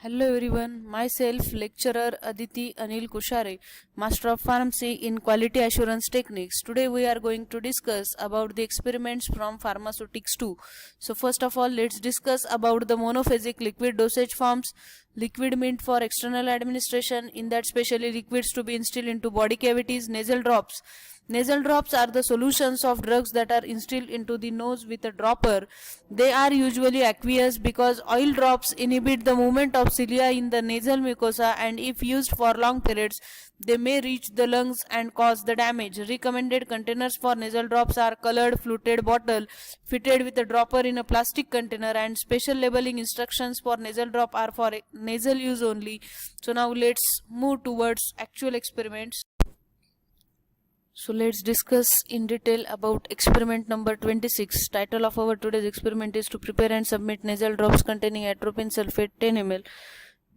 Hello everyone, myself lecturer Aditi Anil Kushare, Master of Pharmacy in Quality Assurance Techniques. Today we are going to discuss about the experiments from pharmaceutics 2. So first of all, let's discuss about the monophasic liquid dosage forms. Liquid meant for external administration, in that specially liquids to be instilled into body cavities, nasal drops. Nasal drops are the solutions of drugs that are instilled into the nose with a dropper. They are usually aqueous because oil drops inhibit the movement of cilia in the nasal mucosa, and if used for long periods, they may reach the lungs and cause the damage. Recommended containers for nasal drops are colored fluted bottle fitted with a dropper in a plastic container, and special labeling instructions for nasal drop are for nasal use only. So now let's move towards actual experiments. So let's discuss in detail about experiment number 26. Title of our today's experiment is to prepare and submit nasal drops containing atropine sulfate 10 ml.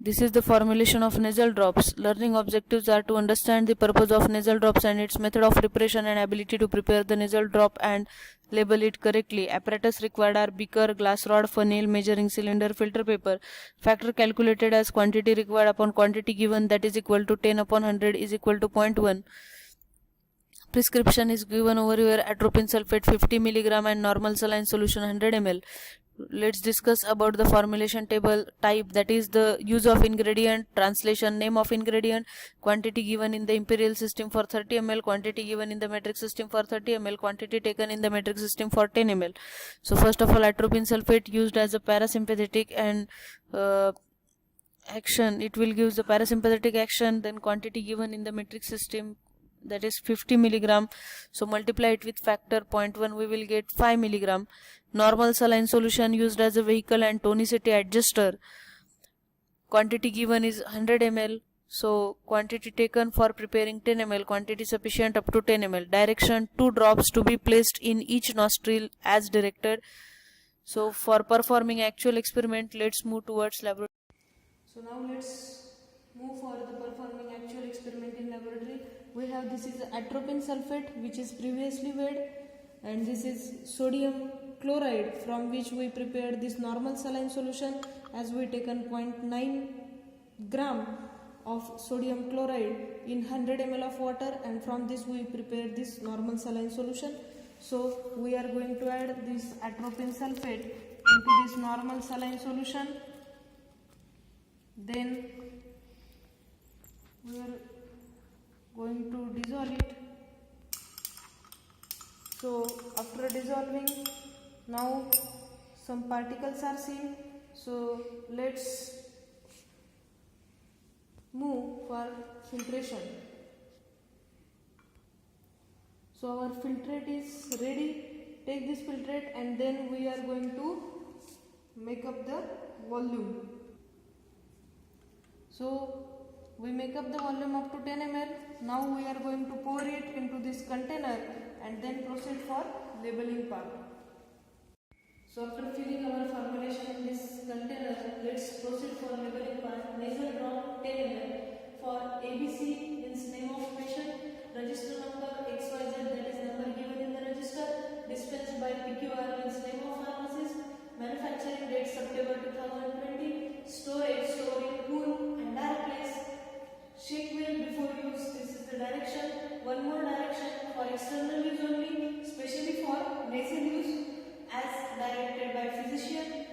This is the formulation of nasal drops. Learning objectives are to understand the purpose of nasal drops and its method of preparation and ability to prepare the nasal drop and label it correctly. Apparatus required are beaker, glass rod, funnel, measuring cylinder, filter paper. Factor calculated as quantity required upon quantity given, that is equal to 10 upon 100 is equal to 0.1. Prescription is given over here: atropine sulfate 50 mg and normal saline solution 100 ml. Let's discuss about the formulation table type, that is the use of ingredient, translation, name of ingredient, quantity given in the imperial system for 30 ml, quantity given in the metric system for 30 ml, quantity taken in the metric system for 10 ml. So first of all, atropine sulfate used as a parasympathetic and action, it will give the parasympathetic action. Then quantity given in the metric system, that is 50 milligram, so multiply it with factor 0.1, we will get 5 milligram. Normal saline solution used as a vehicle and tonicity adjuster. Quantity given is 100 ml, so quantity taken for preparing 10 ml, quantity sufficient up to 10 ml. Direction: 2 drops to be placed in each nostril as directed. So for performing actual experiment, let's move towards laboratory. So now let's move for the performing actual experiment in laboratory. We have, this is atropine sulfate which is previously weighed, and this is sodium chloride from which we prepared this normal saline solution, as we taken 0.9 gram of sodium chloride in 100 ml of water, and from this we prepared this normal saline solution. So we are going to add this atropine sulfate into this normal saline solution. Then we are going to dissolve it. So after dissolving, now some particles are seen, so let's move for filtration. So our filtrate is ready. Take this filtrate and then we are going to make up the volume. So we make up the volume up to 10 ml. Now we are going to pour it into this container and then proceed for labeling part. So after filling our formulation in this container, let's proceed for labeling part. Nasal drop 10 ml. For ABC means name of patient, register number XYZ, that is number given in the register, dispensed by PQR means name of pharmacist, manufacturing date September 2020, storage stored in cool and dark place, shake well before use. This is the direction. One more direction: for external use only, especially for nasal use, as directed by physician.